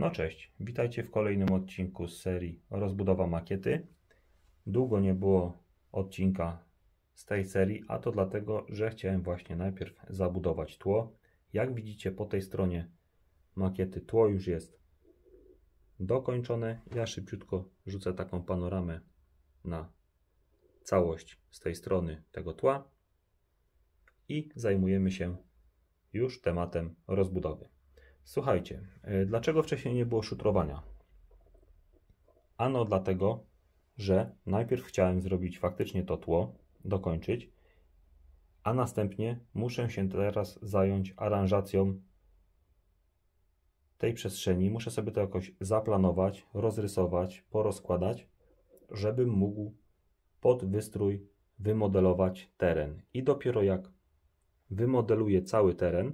No cześć, witajcie w kolejnym odcinku z serii Rozbudowa makiety. Długo nie było odcinka z tej serii, a to dlatego, że chciałem właśnie najpierw zabudować tło. Jak widzicie, po tej stronie makiety tło już jest dokończone. Ja szybciutko rzucę taką panoramę na całość z tej strony tego tła i zajmujemy się już tematem rozbudowy. Słuchajcie, dlaczego wcześniej nie było szutrowania? Ano dlatego, że najpierw chciałem zrobić faktycznie to tło, dokończyć, a następnie muszę się teraz zająć aranżacją tej przestrzeni. Muszę sobie to jakoś zaplanować, rozrysować, porozkładać, żebym mógł pod wystrój wymodelować teren. I dopiero jak wymodeluję cały teren,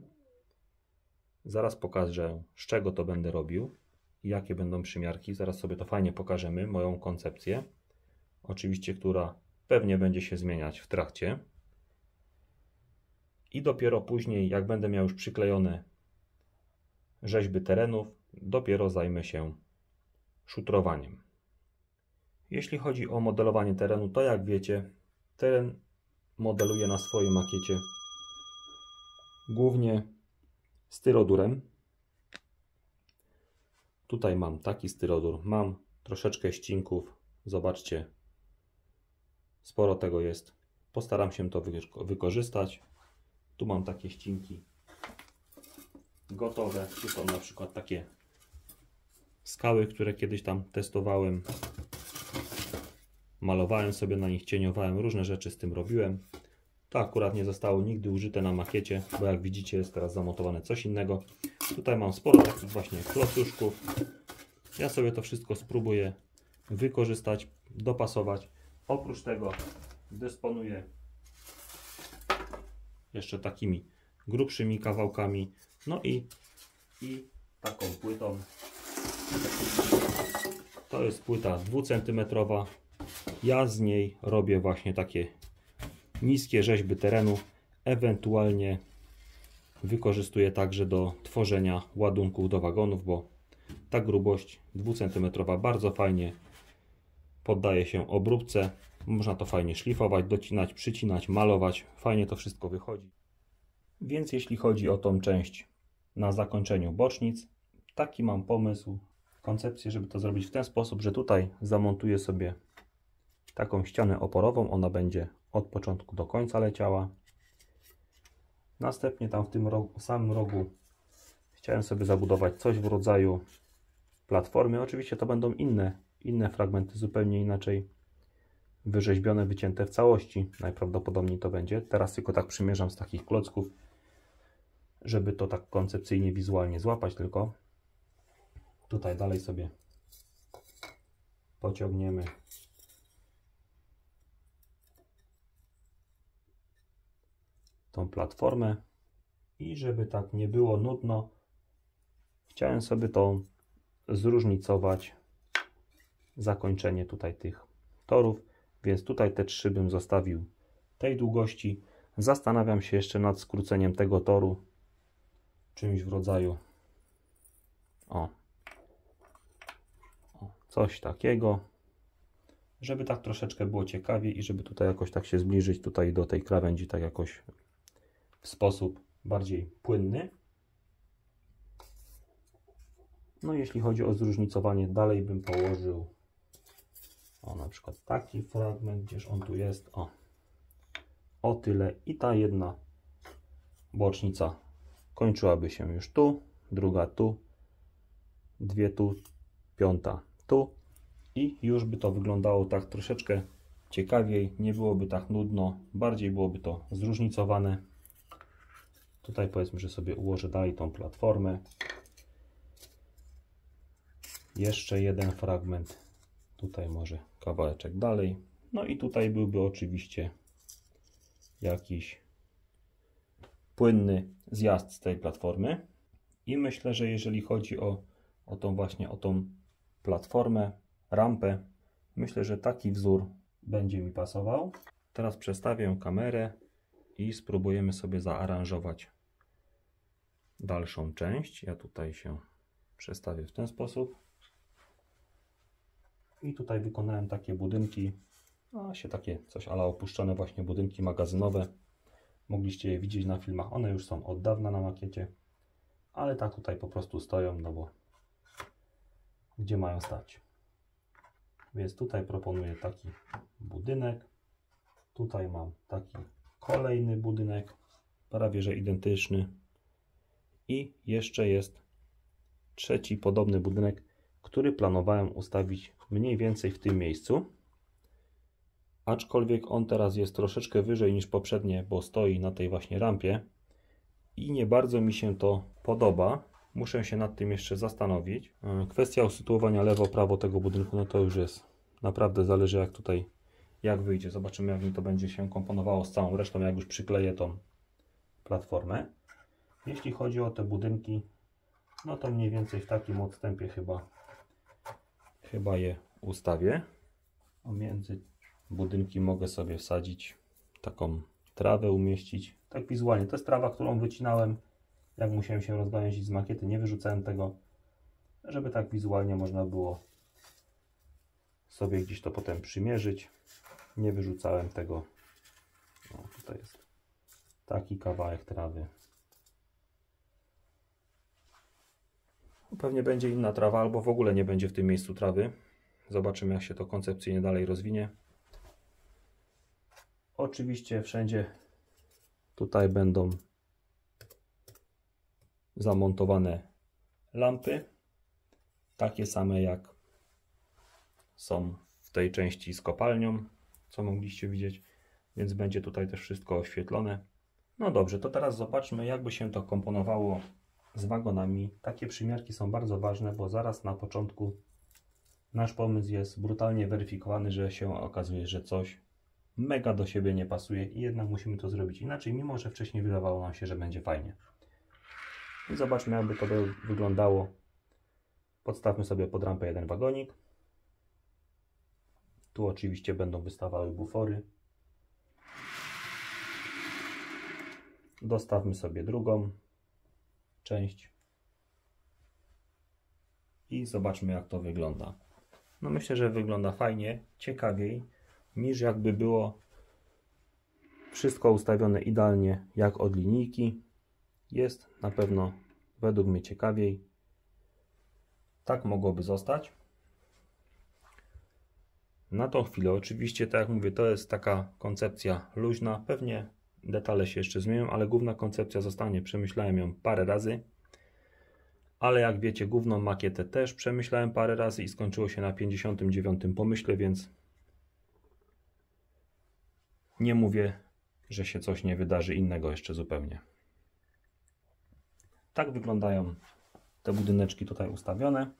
zaraz pokażę, z czego to będę robił i jakie będą przymiarki. Zaraz sobie to fajnie pokażemy, moją koncepcję. Oczywiście, która pewnie będzie się zmieniać w trakcie. I dopiero później, jak będę miał już przyklejone rzeźby terenów, dopiero zajmę się szutrowaniem. Jeśli chodzi o modelowanie terenu, to jak wiecie, teren modeluję na swojej makiecie głównie styrodurem. Tutaj mam taki styrodur, mam troszeczkę ścinków, zobaczcie, sporo tego jest. Postaram się to wykorzystać. Tu mam takie ścinki gotowe, tu są na przykład takie skały, które kiedyś tam testowałem, malowałem sobie na nich, cieniowałem, różne rzeczy z tym robiłem. To akurat nie zostało nigdy użyte na makiecie, bo jak widzicie, jest teraz zamontowane coś innego. Tutaj mam sporo takich właśnie klocuszków. Ja sobie to wszystko spróbuję wykorzystać, dopasować. Oprócz tego dysponuję jeszcze takimi grubszymi kawałkami. No i taką płytą. To jest płyta 2 cm. Ja z niej robię właśnie takie niskie rzeźby terenu, ewentualnie wykorzystuję także do tworzenia ładunków do wagonów, bo ta grubość 2 cm bardzo fajnie poddaje się obróbce. Można to fajnie szlifować, docinać, przycinać, malować. Fajnie to wszystko wychodzi. Więc jeśli chodzi o tą część na zakończeniu bocznic, taki mam pomysł, koncepcję, żeby to zrobić w ten sposób, że tutaj zamontuję sobie taką ścianę oporową. Ona będzie od początku do końca leciała. Następnie tam w tym samym rogu chciałem sobie zabudować coś w rodzaju platformy. Oczywiście to będą inne fragmenty, zupełnie inaczej wyrzeźbione, wycięte w całości. Najprawdopodobniej to będzie. Teraz tylko tak przymierzam z takich klocków, żeby to tak koncepcyjnie, wizualnie złapać tylko. Tutaj dalej sobie pociągniemy tą platformę i żeby tak nie było nudno, chciałem sobie to zróżnicować, zakończenie tutaj tych torów, więc tutaj te 3 bym zostawił tej długości. Zastanawiam się jeszcze nad skróceniem tego toru czymś w rodzaju coś takiego, żeby tak troszeczkę było ciekawiej i żeby tutaj jakoś tak się zbliżyć tutaj do tej krawędzi, tak jakoś w sposób bardziej płynny. No jeśli chodzi o zróżnicowanie, dalej bym położył na przykład taki fragment, gdzież on tu jest, o tyle, i ta jedna bocznica kończyłaby się już tu, druga tu, 2 tu, 5 tu i już by to wyglądało tak troszeczkę ciekawiej, nie byłoby tak nudno, bardziej byłoby to zróżnicowane. Tutaj powiedzmy, że sobie ułożę dalej tą platformę. Jeszcze jeden fragment. Tutaj może kawałeczek dalej. No i tutaj byłby oczywiście jakiś płynny zjazd z tej platformy. I myślę, że jeżeli chodzi o tą platformę, rampę, myślę, że taki wzór będzie mi pasował. Teraz przestawię kamerę i spróbujemy sobie zaaranżować dalszą część. Ja tutaj się przestawię w ten sposób. I tutaj wykonałem takie budynki, takie coś ala opuszczone właśnie budynki magazynowe. Mogliście je widzieć na filmach, one już są od dawna na makiecie, ale tak tutaj po prostu stoją, no bo gdzie mają stać. Więc tutaj proponuję taki budynek. Tutaj mam taki kolejny budynek, prawie że identyczny. I jeszcze jest trzeci podobny budynek, który planowałem ustawić mniej więcej w tym miejscu. Aczkolwiek on teraz jest troszeczkę wyżej niż poprzednie, bo stoi na tej właśnie rampie. I nie bardzo mi się to podoba. Muszę się nad tym jeszcze zastanowić. Kwestia usytuowania lewo-prawo tego budynku, no to już jest naprawdę zależy jak wyjdzie. Zobaczymy, jak mi to będzie się komponowało z całą resztą, jak już przykleję tą platformę. Jeśli chodzi o te budynki, no to mniej więcej w takim odstępie chyba je ustawię. Między budynki mogę sobie wsadzić taką trawę, umieścić. Tak wizualnie. To jest trawa, którą wycinałem, jak musiałem się rozgałęzić z makiety. Nie wyrzucałem tego, żeby tak wizualnie można było sobie gdzieś to potem przymierzyć. Nie wyrzucałem tego. O, tutaj jest taki kawałek trawy. Pewnie będzie inna trawa, albo w ogóle nie będzie w tym miejscu trawy. Zobaczymy, jak się to koncepcyjnie dalej rozwinie. Oczywiście wszędzie tutaj będą zamontowane lampy. Takie same jak są w tej części z kopalnią, co mogliście widzieć. Więc będzie tutaj też wszystko oświetlone. No dobrze, to teraz zobaczmy, jakby się to komponowało z wagonami. Takie przymiarki są bardzo ważne, bo zaraz na początku nasz pomysł jest brutalnie weryfikowany, że się okazuje, że coś mega do siebie nie pasuje i jednak musimy to zrobić inaczej, mimo że wcześniej wydawało nam się, że będzie fajnie. I zobaczmy, jakby to wyglądało. Podstawmy sobie pod rampę jeden wagonik. Tu oczywiście będą wystawały bufory. Dostawmy sobie drugą część i zobaczmy, jak to wygląda. No myślę, że wygląda fajnie, ciekawiej niż jakby było wszystko ustawione idealnie jak od linijki. Jest na pewno według mnie ciekawiej. Tak mogłoby zostać. Na tą chwilę oczywiście, tak jak mówię, to jest taka koncepcja luźna. Pewnie detale się jeszcze zmienią, ale główna koncepcja zostanie. Przemyślałem ją parę razy. Ale jak wiecie, główną makietę też przemyślałem parę razy i skończyło się na 59 pomyśle, więc nie mówię, że się coś nie wydarzy innego jeszcze zupełnie. Tak wyglądają te budyneczki tutaj ustawione.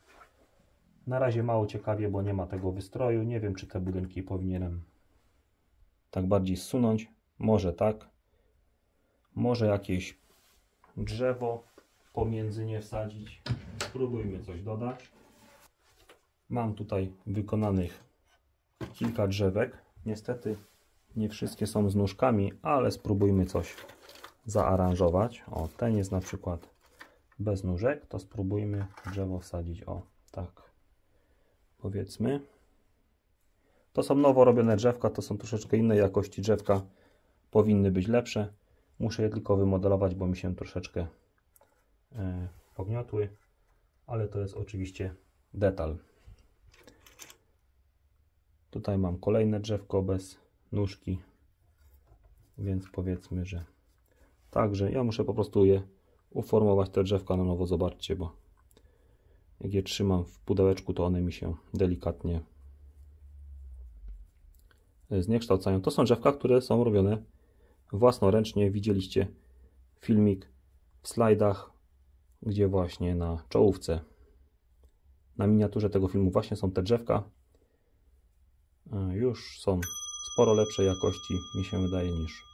Na razie mało ciekawie, bo nie ma tego wystroju. Nie wiem, czy te budynki powinienem tak bardziej zsunąć. Może tak. Może jakieś drzewo pomiędzy nie wsadzić. Spróbujmy coś dodać. Mam tutaj wykonanych kilka drzewek. Niestety nie wszystkie są z nóżkami, ale spróbujmy coś zaaranżować. O, ten jest na przykład bez nóżek, to spróbujmy drzewo wsadzić. O, tak powiedzmy. To są nowo robione drzewka, to są troszeczkę innej jakości drzewka. Powinny być lepsze. Muszę je tylko wymodelować, bo mi się troszeczkę pogniotły, ale to jest oczywiście detal. Tutaj mam kolejne drzewko bez nóżki, więc powiedzmy, że także ja muszę po prostu je uformować, te drzewka na nowo. Zobaczcie, bo jak je trzymam w pudełeczku, to one mi się delikatnie zniekształcają. To są drzewka, które są robione własnoręcznie. Widzieliście filmik w slajdach, gdzie właśnie na czołówce, na miniaturze tego filmu właśnie są te drzewka. Już są sporo lepszej jakości, mi się wydaje, niż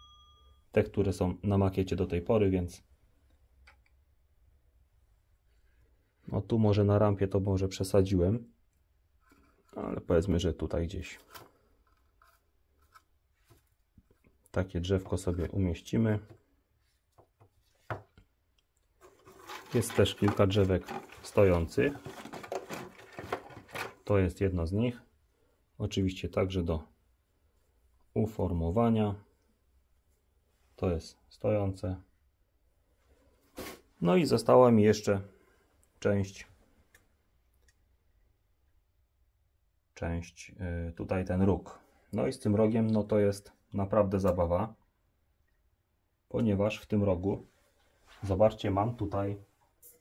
te, które są na makiecie do tej pory, więc no tu może na rampie to może przesadziłem, ale powiedzmy, że tutaj gdzieś takie drzewko sobie umieścimy. Jest też kilka drzewek stojących. To jest jedno z nich. Oczywiście także do uformowania. To jest stojące. No i została mi jeszcze część tutaj ten róg. No i z tym rogiem no to jest naprawdę zabawa, ponieważ w tym rogu, zobaczcie, mam tutaj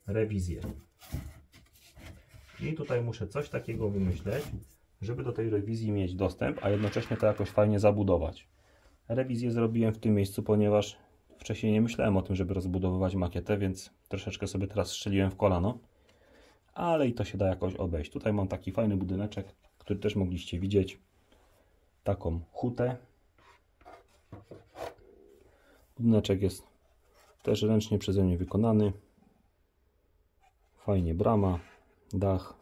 rewizję. I tutaj muszę coś takiego wymyśleć, żeby do tej rewizji mieć dostęp, a jednocześnie to jakoś fajnie zabudować. Rewizję zrobiłem w tym miejscu, ponieważ wcześniej nie myślałem o tym, żeby rozbudowywać makietę, więc troszeczkę sobie teraz strzeliłem w kolano. Ale i to się da jakoś obejść. Tutaj mam taki fajny budyneczek, który też mogliście widzieć. Taką hutę. Budyneczek jest też ręcznie przeze mnie wykonany. Fajnie brama, dach,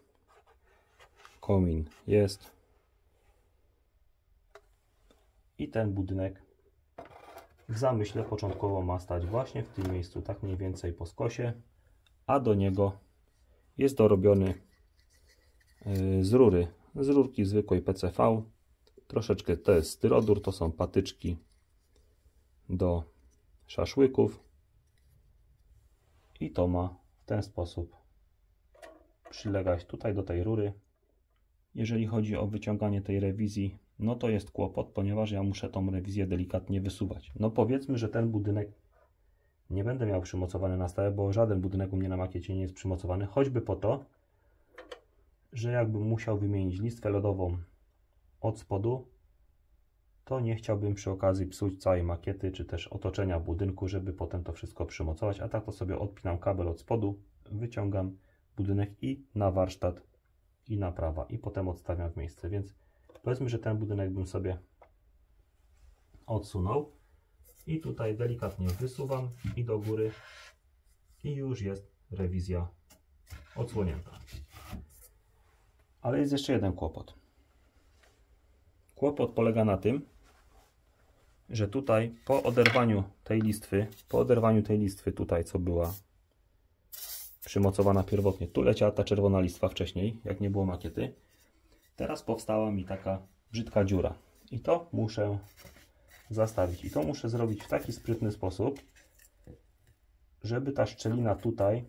komin jest. I ten budynek w zamyśle początkowo ma stać właśnie w tym miejscu, tak mniej więcej po skosie, a do niego jest dorobiony z rury, z rurki zwykłej PCV. Troszeczkę to jest styrodur, to są patyczki do szaszłyków i to ma w ten sposób przylegać tutaj do tej rury. Jeżeli chodzi o wyciąganie tej rewizji, no to jest kłopot, ponieważ ja muszę tą rewizję delikatnie wysuwać. No powiedzmy, że ten budynek nie będę miał przymocowany na stałe, bo żaden budynek u mnie na makiecie nie jest przymocowany, choćby po to, że jakbym musiał wymienić listwę lodową od spodu, to nie chciałbym przy okazji psuć całej makiety, czy też otoczenia budynku, żeby potem to wszystko przymocować, a tak to sobie odpinam kabel od spodu, wyciągam budynek i na warsztat, i naprawa, i potem odstawiam w miejsce, więc powiedzmy, że ten budynek bym sobie odsunął i tutaj delikatnie wysuwam i do góry i już jest rewizja odsłonięta. Ale jest jeszcze jeden kłopot. Kłopot polega na tym, że tutaj po oderwaniu tej listwy tutaj, co była przymocowana pierwotnie, tu leciała ta czerwona listwa wcześniej, jak nie było makiety. Teraz powstała mi taka brzydka dziura i to muszę zastawić. I to muszę zrobić w taki sprytny sposób, żeby ta szczelina tutaj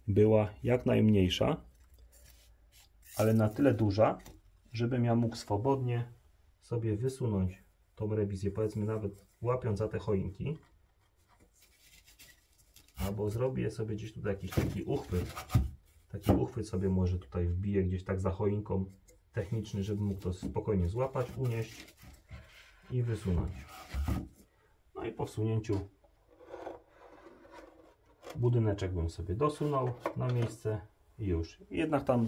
była jak najmniejsza, ale na tyle duża, żebym ja mógł swobodnie sobie wysunąć tą rewizję, powiedzmy nawet łapiąc za te choinki, albo zrobię sobie gdzieś tutaj jakiś taki uchwyt sobie może tutaj wbiję gdzieś tak za choinką, techniczny, żeby mógł to spokojnie złapać, unieść i wysunąć. No i po wsunięciu budyneczek bym sobie dosunął na miejsce i już. Jednak tam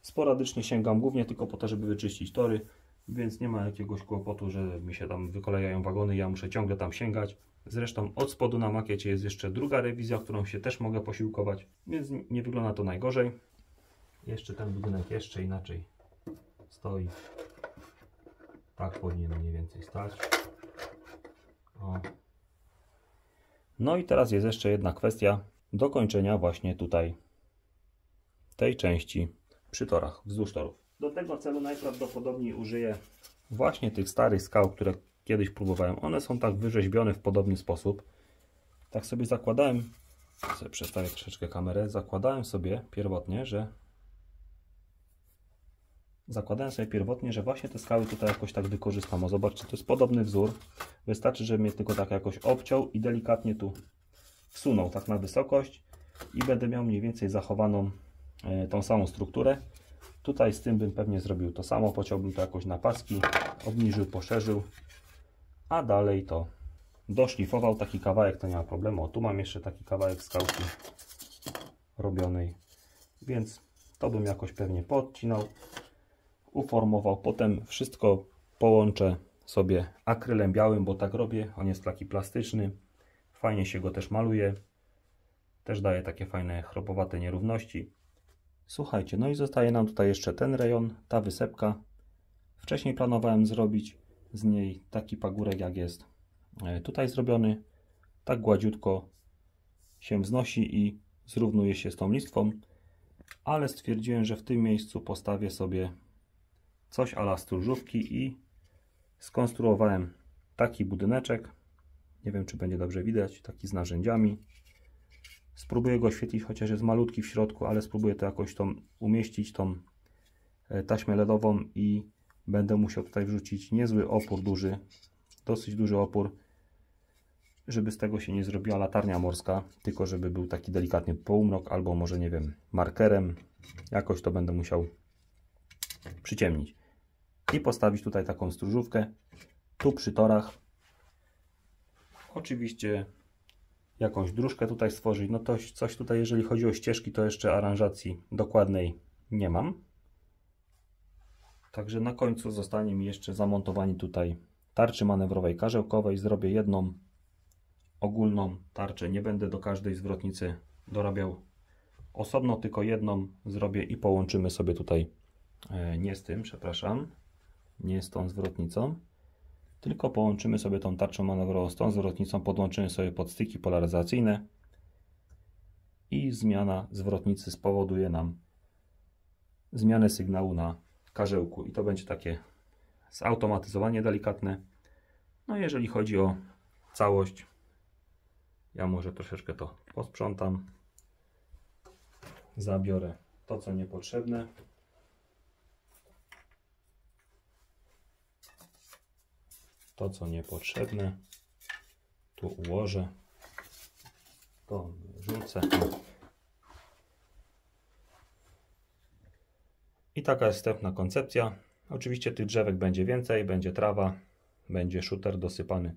sporadycznie sięgam głównie tylko po to, żeby wyczyścić tory, więc nie ma jakiegoś kłopotu, że mi się tam wykolejają wagony, ja muszę ciągle tam sięgać. Zresztą od spodu na makiecie jest jeszcze druga rewizja, którą się też mogę posiłkować, więc nie wygląda to najgorzej. Jeszcze ten budynek jeszcze inaczej stoi. Tak powinien mniej więcej stać. O. No i teraz jest jeszcze jedna kwestia dokończenia właśnie tutaj tej części przy torach, wzdłuż torów. Do tego celu najprawdopodobniej użyję właśnie tych starych skał, które kiedyś próbowałem. One są tak wyrzeźbione w podobny sposób. Tak sobie zakładałem, sobie przestawię troszeczkę kamerę, zakładałem sobie pierwotnie, że właśnie te skały tutaj jakoś tak wykorzystam. O, zobaczcie, to jest podobny wzór. Wystarczy, żebym je tylko tak jakoś obciął i delikatnie tu wsunął tak na wysokość i będę miał mniej więcej zachowaną tą samą strukturę. Tutaj z tym bym pewnie zrobił to samo, pociąłbym to jakoś na paski, obniżył, poszerzył, a dalej to doszlifował taki kawałek, to nie ma problemu. O, tu mam jeszcze taki kawałek skałki robionej, więc to bym jakoś pewnie podcinał, uformował, potem wszystko połączę sobie akrylem białym, bo tak robię, on jest taki plastyczny, fajnie się go też maluje, też daje takie fajne chropowate nierówności. Słuchajcie, no i zostaje nam tutaj jeszcze ten rejon, ta wysepka. Wcześniej planowałem zrobić z niej taki pagórek, jak jest tutaj zrobiony. Tak gładziutko się wznosi i zrównuje się z tą listwą, ale stwierdziłem, że w tym miejscu postawię sobie coś a la stróżówki i skonstruowałem taki budyneczek. Nie wiem, czy będzie dobrze widać, taki z narzędziami. Spróbuję go oświetlić, chociaż jest malutki w środku, ale spróbuję to jakoś umieścić, tą taśmę LEDową, i będę musiał tutaj wrzucić niezły opór, dosyć duży opór, żeby z tego się nie zrobiła latarnia morska, tylko żeby był taki delikatny półmrok, albo może, nie wiem, markerem. Jakoś to będę musiał przyciemnić. I postawić tutaj taką stróżówkę, tu przy torach. Oczywiście jakąś dróżkę tutaj stworzyć. No to coś tutaj, jeżeli chodzi o ścieżki, to jeszcze aranżacji dokładnej nie mam. Także na końcu zostanie mi jeszcze zamontowanie tutaj tarczy manewrowej karzełkowej. Zrobię jedną ogólną tarczę. Nie będę do każdej zwrotnicy dorabiał osobno, tylko jedną zrobię i połączymy sobie tutaj nie z tą zwrotnicą, tylko połączymy sobie tą tarczą manewrową z tą zwrotnicą, podłączymy sobie podstyki polaryzacyjne i zmiana zwrotnicy spowoduje nam zmianę sygnału na karzełku i to będzie takie zautomatyzowanie delikatne. No jeżeli chodzi o całość, ja może troszeczkę to posprzątam, zabiorę to, co niepotrzebne. To, co niepotrzebne, tu ułożę, to rzucę. I taka jest wstępna koncepcja. Oczywiście tych drzewek będzie więcej, będzie trawa, będzie shooter dosypany.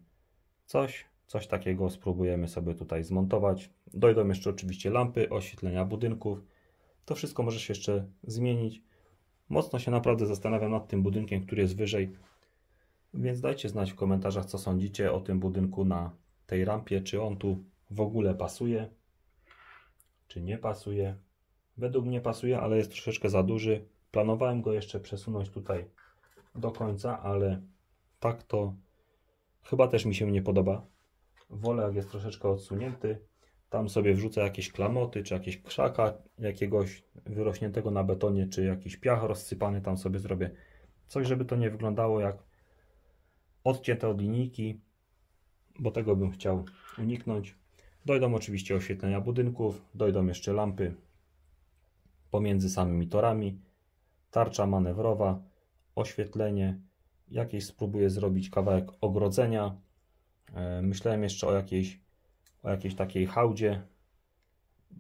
Coś takiego spróbujemy sobie tutaj zmontować. Dojdą jeszcze oczywiście lampy, oświetlenia budynków. To wszystko może się jeszcze zmienić. Mocno się naprawdę zastanawiam nad tym budynkiem, który jest wyżej. Więc dajcie znać w komentarzach, co sądzicie o tym budynku na tej rampie. Czy on tu w ogóle pasuje, czy nie pasuje. Według mnie pasuje, ale jest troszeczkę za duży. Planowałem go jeszcze przesunąć tutaj do końca, ale tak to chyba też mi się nie podoba. Wolę, jak jest troszeczkę odsunięty. Tam sobie wrzucę jakieś klamoty, czy jakieś krzaka jakiegoś wyrośniętego na betonie, czy jakiś piach rozsypany tam sobie zrobię. Coś, żeby to nie wyglądało jak odcięte od linijki, bo tego bym chciał uniknąć. Dojdą oczywiście oświetlenia budynków, dojdą jeszcze lampy pomiędzy samymi torami, tarcza manewrowa, oświetlenie, jakieś spróbuję zrobić kawałek ogrodzenia. Myślałem jeszcze o jakiejś takiej hałdzie.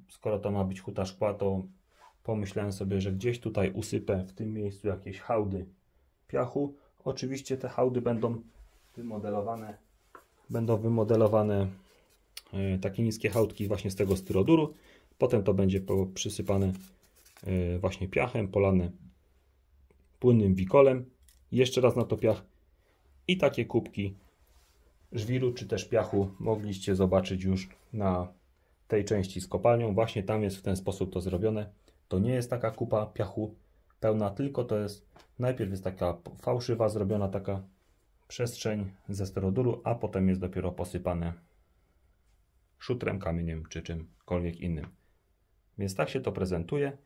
Skoro to ma być huta szkła, to pomyślałem sobie, że gdzieś tutaj usypę w tym miejscu jakieś hałdy piachu. Oczywiście te hałdy będą wymodelowane takie niskie hałdki właśnie z tego styroduru. Potem to będzie przysypane właśnie piachem, polane płynnym wikolem. Jeszcze raz na to piach i takie kubki żwiru czy też piachu mogliście zobaczyć już na tej części z kopalnią. Właśnie tam jest w ten sposób to zrobione. To nie jest taka kupa piachu pełna, tylko to jest najpierw jest taka fałszywa zrobiona taka przestrzeń ze styroduru, a potem jest dopiero posypane szutrem, kamieniem czy czymkolwiek innym. Więc tak się to prezentuje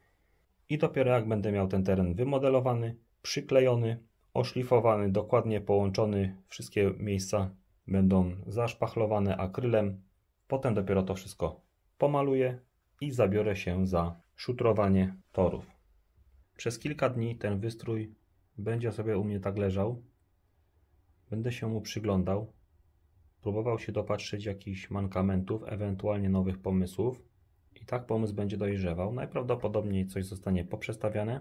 i dopiero jak będę miał ten teren wymodelowany, przyklejony, oszlifowany, dokładnie połączony, wszystkie miejsca będą zaszpachlowane akrylem, potem dopiero to wszystko pomaluję i zabiorę się za szutrowanie torów. Przez kilka dni ten wystrój będzie sobie u mnie tak leżał. Będę się mu przyglądał, próbował się dopatrzyć jakichś mankamentów, ewentualnie nowych pomysłów i tak pomysł będzie dojrzewał. Najprawdopodobniej coś zostanie poprzestawiane,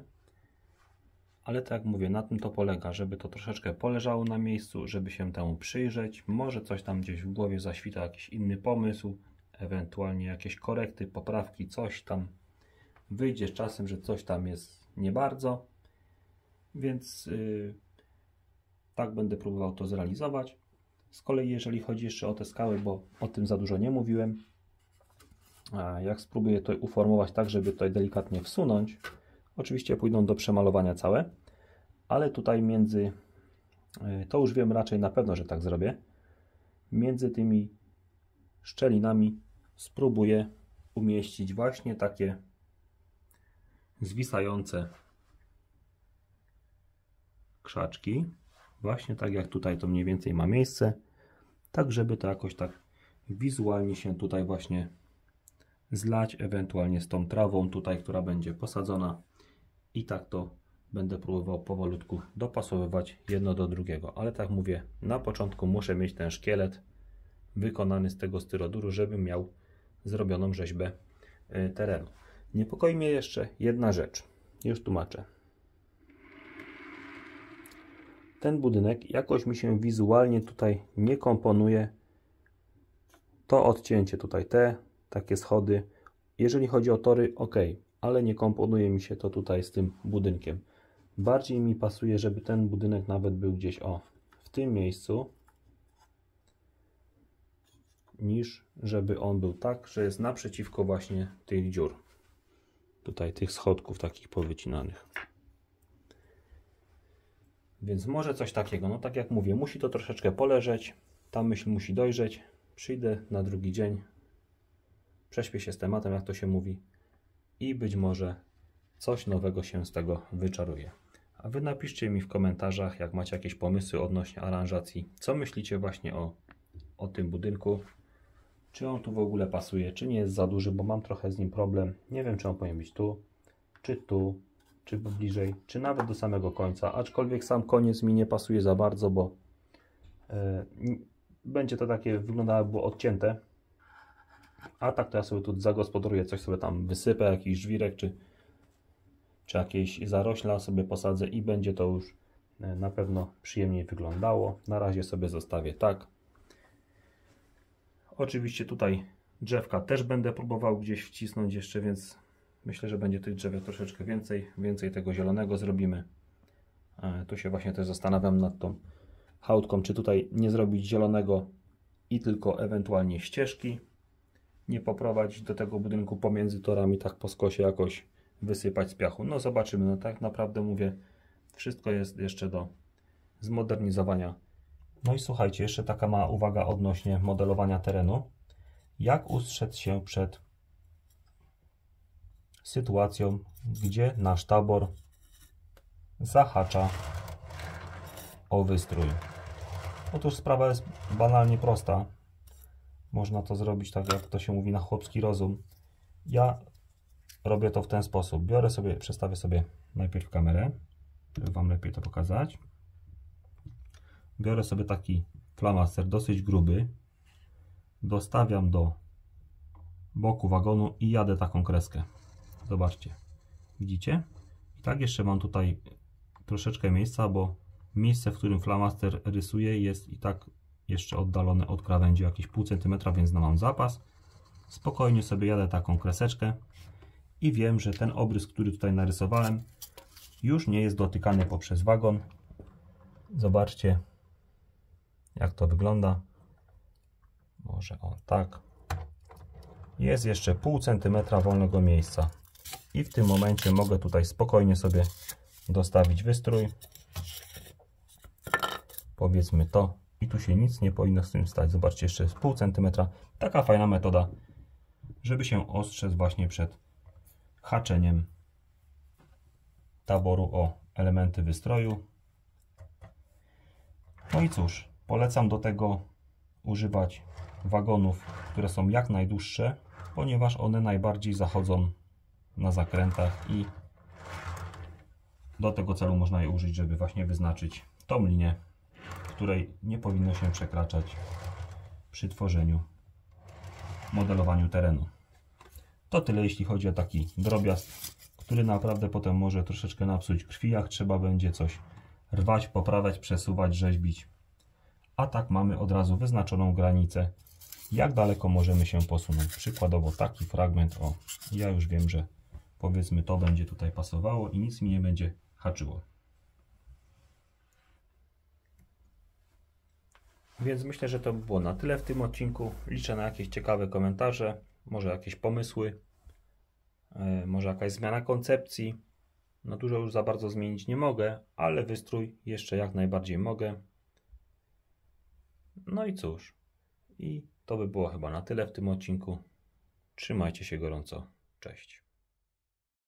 ale tak jak mówię, na tym to polega, żeby to troszeczkę poleżało na miejscu, żeby się temu przyjrzeć. Może coś tam gdzieś w głowie zaświta jakiś inny pomysł, ewentualnie jakieś korekty, poprawki, coś tam wyjdzie z czasem, że coś tam jest nie bardzo, więc tak będę próbował to zrealizować. Z kolei jeżeli chodzi jeszcze o te skały, bo o tym za dużo nie mówiłem, jak spróbuję to uformować tak, żeby tutaj delikatnie wsunąć, oczywiście pójdą do przemalowania całe, ale tutaj to już wiem raczej na pewno, że tak zrobię, między tymi szczelinami spróbuję umieścić właśnie takie zwisające krzaczki. Właśnie tak jak tutaj to mniej więcej ma miejsce. Tak, żeby to jakoś tak wizualnie się tutaj właśnie zlać, ewentualnie z tą trawą tutaj, która będzie posadzona. I tak to będę próbował powolutku dopasowywać jedno do drugiego. Ale tak mówię, na początku muszę mieć ten szkielet wykonany z tego styroduru, żebym miał zrobioną rzeźbę terenu. Niepokoi mnie jeszcze jedna rzecz. Już tłumaczę. Ten budynek jakoś mi się wizualnie tutaj nie komponuje. To odcięcie tutaj, te takie schody. Jeżeli chodzi o tory, ok, ale nie komponuje mi się to tutaj z tym budynkiem. Bardziej mi pasuje, żeby ten budynek nawet był gdzieś w tym miejscu, niż żeby on był tak, że jest naprzeciwko właśnie tych dziur. Tutaj tych schodków takich powycinanych. Więc może coś takiego. No tak jak mówię, musi to troszeczkę poleżeć. Ta myśl musi dojrzeć. Przyjdę na drugi dzień. Prześpię się z tematem, jak to się mówi. I być może coś nowego się z tego wyczaruje. A wy napiszcie mi w komentarzach, jak macie jakieś pomysły odnośnie aranżacji. Co myślicie właśnie o tym budynku? Czy on tu w ogóle pasuje, czy nie jest za duży, bo mam trochę z nim problem. Nie wiem, czy on powinien być tu, czy bliżej, czy nawet do samego końca. Aczkolwiek sam koniec mi nie pasuje za bardzo, bo będzie to takie, wyglądało jakby było odcięte. A tak to ja sobie tu zagospodaruję, coś sobie tam wysypę, jakiś żwirek, czy jakieś zarośla sobie posadzę i będzie to już na pewno przyjemniej wyglądało. Na razie sobie zostawię tak. Oczywiście tutaj drzewka też będę próbował gdzieś wcisnąć jeszcze, więc myślę, że będzie tych drzewek troszeczkę więcej tego zielonego zrobimy. Tu się właśnie też zastanawiam nad tą chałutką, czy tutaj nie zrobić zielonego i tylko ewentualnie ścieżki. Nie poprowadzić do tego budynku pomiędzy torami, tak po skosie jakoś wysypać z piachu. No zobaczymy, no tak naprawdę mówię, wszystko jest jeszcze do zmodernizowania. No i słuchajcie, jeszcze taka mała uwaga odnośnie modelowania terenu. Jak ustrzec się przed sytuacją, gdzie nasz tabor zahacza o wystrój? Otóż sprawa jest banalnie prosta. Można to zrobić tak, jak to się mówi, na chłopski rozum. Ja robię to w ten sposób. Przestawię sobie najpierw kamerę, żeby wam lepiej to pokazać. Biorę sobie taki flamaster dosyć gruby, dostawiam do boku wagonu i jadę taką kreskę. Zobaczcie, widzicie? I tak jeszcze mam tutaj troszeczkę miejsca, bo miejsce, w którym flamaster rysuje, jest i tak jeszcze oddalone od krawędzi jakieś pół centymetra, więc mam zapas. Spokojnie sobie jadę taką kreseczkę i wiem, że ten obrys, który tutaj narysowałem, już nie jest dotykany poprzez wagon. Zobaczcie, jak to wygląda. Może tak. Jest jeszcze pół centymetra wolnego miejsca. I w tym momencie mogę tutaj spokojnie sobie dostawić wystrój. Powiedzmy to. I tu się nic nie powinno z tym stać. Zobaczcie, jeszcze jest pół centymetra. Taka fajna metoda, żeby się ostrzec właśnie przed haczeniem taboru o elementy wystroju. No i cóż, polecam do tego używać wagonów, które są jak najdłuższe, ponieważ one najbardziej zachodzą na zakrętach i do tego celu można je użyć, żeby właśnie wyznaczyć tą linię, której nie powinno się przekraczać przy tworzeniu, modelowaniu terenu. To tyle, jeśli chodzi o taki drobiazg, który naprawdę potem może troszeczkę napsuć krwi, jak trzeba będzie coś rwać, poprawiać, przesuwać, rzeźbić. A tak mamy od razu wyznaczoną granicę, jak daleko możemy się posunąć. Przykładowo taki fragment, ja już wiem, że powiedzmy to będzie tutaj pasowało i nic mi nie będzie haczyło. Więc myślę, że to by było na tyle w tym odcinku. Liczę na jakieś ciekawe komentarze, może jakieś pomysły, może jakaś zmiana koncepcji. No dużo już za bardzo zmienić nie mogę, ale wystrój jeszcze jak najbardziej mogę. No i cóż, i to by było chyba na tyle w tym odcinku. Trzymajcie się gorąco. Cześć.